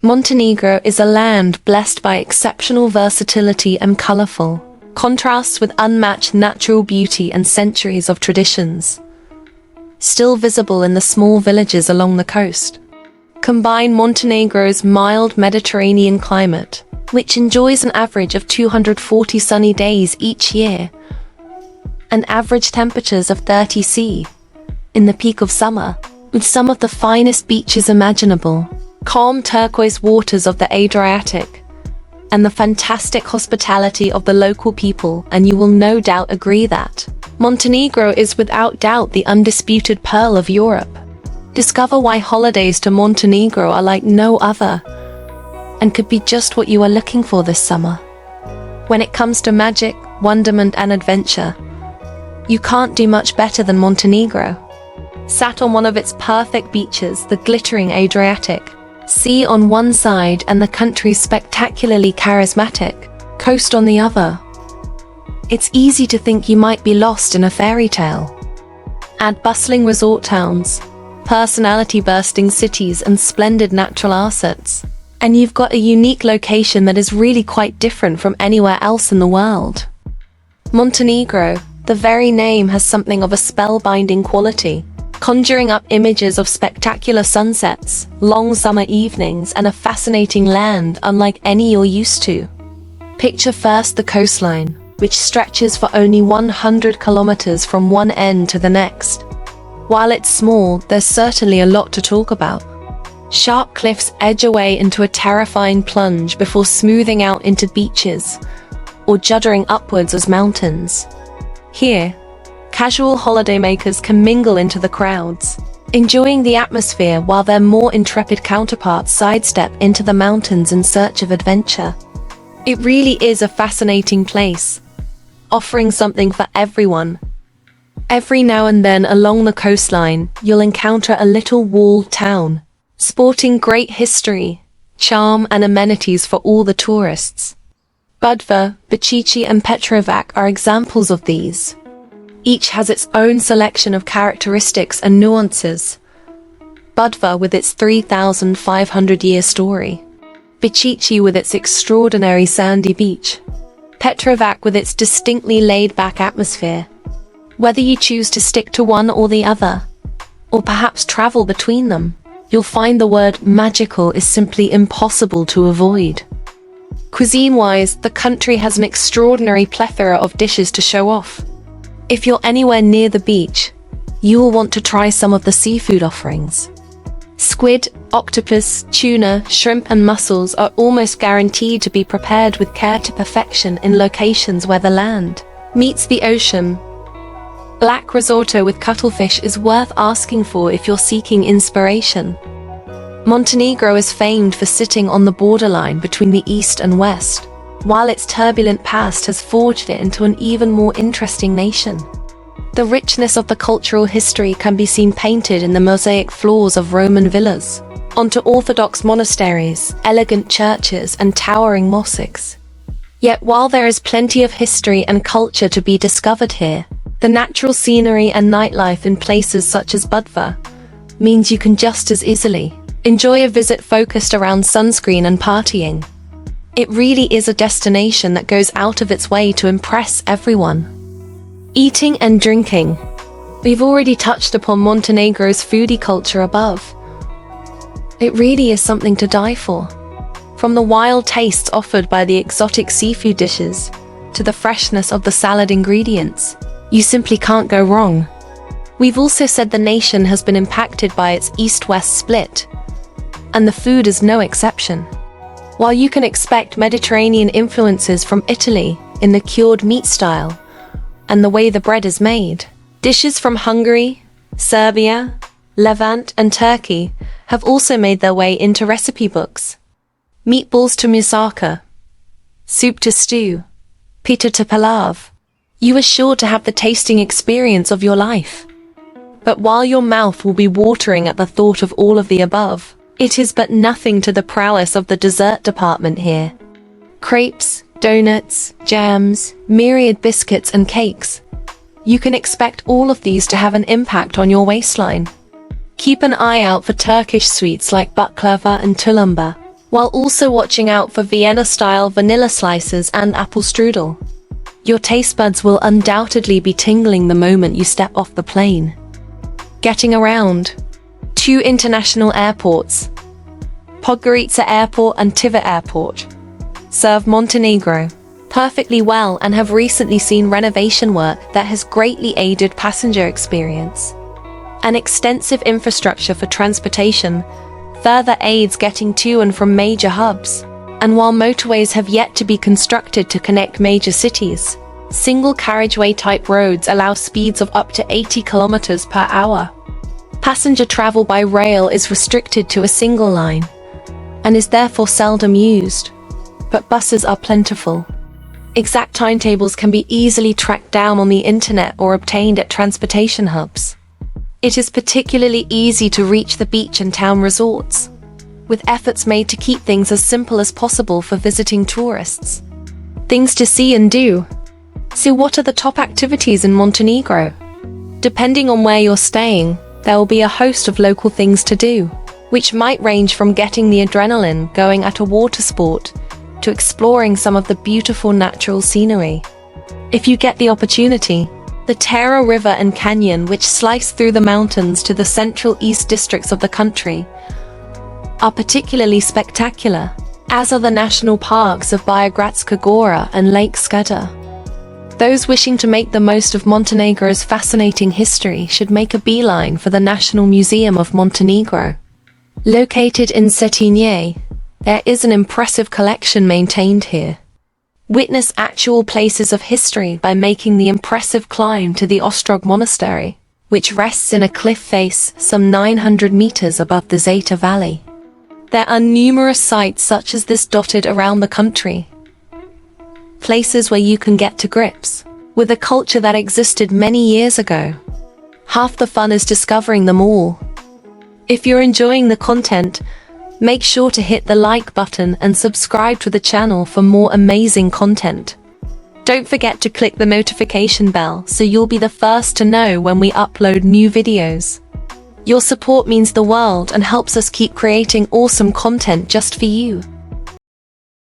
Montenegro is a land blessed by exceptional versatility and colorful contrasts with unmatched natural beauty and centuries of traditions, still visible in the small villages along the coast. Combine Montenegro's mild Mediterranean climate, which enjoys an average of 240 sunny days each year, and average temperatures of 30 C in the peak of summer, with some of the finest beaches imaginable, calm turquoise waters of the Adriatic, and the fantastic hospitality of the local people, and you will no doubt agree that Montenegro is without doubt the undisputed pearl of Europe. Discover why holidays to Montenegro are like no other, and could be just what you are looking for this summer. When it comes to magic, wonderment and adventure, you can't do much better than Montenegro. Sat on one of its perfect beaches, the glittering Adriatic Sea on one side and the country's spectacularly charismatic coast on the other, it's easy to think you might be lost in a fairy tale. Add bustling resort towns, personality-bursting cities and splendid natural assets, and you've got a unique location that is really quite different from anywhere else in the world. Montenegro, the very name has something of a spellbinding quality, conjuring up images of spectacular sunsets, long summer evenings, and a fascinating land unlike any you're used to. Picture first the coastline, which stretches for only 100 kilometers from one end to the next. While it's small, there's certainly a lot to talk about. Sharp cliffs edge away into a terrifying plunge before smoothing out into beaches, or juddering upwards as mountains. Here, casual holidaymakers can mingle into the crowds, enjoying the atmosphere while their more intrepid counterparts sidestep into the mountains in search of adventure. It really is a fascinating place, offering something for everyone. Every now and then along the coastline, you'll encounter a little walled town, sporting great history, charm and amenities for all the tourists. Budva, Bichichi and Petrovac are examples of these. Each has its own selection of characteristics and nuances. Budva with its 3,500-year story, Bichichi with its extraordinary sandy beach, Petrovac with its distinctly laid-back atmosphere. Whether you choose to stick to one or the other, or perhaps travel between them, you'll find the word magical is simply impossible to avoid. Cuisine-wise, the country has an extraordinary plethora of dishes to show off. If you're anywhere near the beach, you will want to try some of the seafood offerings. Squid, octopus, tuna, shrimp and mussels are almost guaranteed to be prepared with care to perfection in locations where the land meets the ocean. Black risotto with cuttlefish is worth asking for if you're seeking inspiration. Montenegro is famed for sitting on the borderline between the East and West, while its turbulent past has forged it into an even more interesting nation. The richness of the cultural history can be seen painted in the mosaic floors of Roman villas, onto Orthodox monasteries, elegant churches, and towering mosques. Yet while there is plenty of history and culture to be discovered here, the natural scenery and nightlife in places such as Budva means you can just as easily enjoy a visit focused around sunscreen and partying. It really is a destination that goes out of its way to impress everyone. Eating and drinking. We've already touched upon Montenegro's foodie culture above. It really is something to die for. From the wild tastes offered by the exotic seafood dishes, to the freshness of the salad ingredients, you simply can't go wrong. We've also said the nation has been impacted by its East-West split, and the food is no exception. While you can expect Mediterranean influences from Italy in the cured meat style and the way the bread is made, dishes from Hungary, Serbia, Levant and Turkey have also made their way into recipe books. Meatballs to moussaka, soup to stew, pita to palav. You are sure to have the tasting experience of your life. But while your mouth will be watering at the thought of all of the above, it is but nothing to the prowess of the dessert department here. Crepes, donuts, jams, myriad biscuits and cakes. You can expect all of these to have an impact on your waistline. Keep an eye out for Turkish sweets like baklava and tulumba, while also watching out for Vienna-style vanilla slices and apple strudel. Your taste buds will undoubtedly be tingling the moment you step off the plane. Getting around. 2 international airports, Podgorica Airport and Tiva Airport, serve Montenegro perfectly well and have recently seen renovation work that has greatly aided passenger experience. An extensive infrastructure for transportation further aids getting to and from major hubs, and while motorways have yet to be constructed to connect major cities, single carriageway type roads allow speeds of up to 80 kilometers per hour. Passenger travel by rail is restricted to a single line, and is therefore seldom used, but buses are plentiful. Exact timetables can be easily tracked down on the internet or obtained at transportation hubs. It is particularly easy to reach the beach and town resorts, with efforts made to keep things as simple as possible for visiting tourists. Things to see and do. So what are the top activities in Montenegro? Depending on where you're staying, there will be a host of local things to do, which might range from getting the adrenaline going at a water sport to exploring some of the beautiful natural scenery. If you get the opportunity, the Tera River and Canyon, which slice through the mountains to the central east districts of the country, are particularly spectacular, as are the national parks of Biogradska Gora and Lake Skadar. Those wishing to make the most of Montenegro's fascinating history should make a beeline for the National Museum of Montenegro. Located in Cetinje, there is an impressive collection maintained here. Witness actual places of history by making the impressive climb to the Ostrog Monastery, which rests in a cliff face some 900 meters above the Zeta Valley. There are numerous sites such as this dotted around the country. Places where you can get to grips with a culture that existed many years ago. Half the fun is discovering them all. If you're enjoying the content, make sure to hit the like button and subscribe to the channel for more amazing content. Don't forget to click the notification bell so you'll be the first to know when we upload new videos. Your support means the world and helps us keep creating awesome content just for you.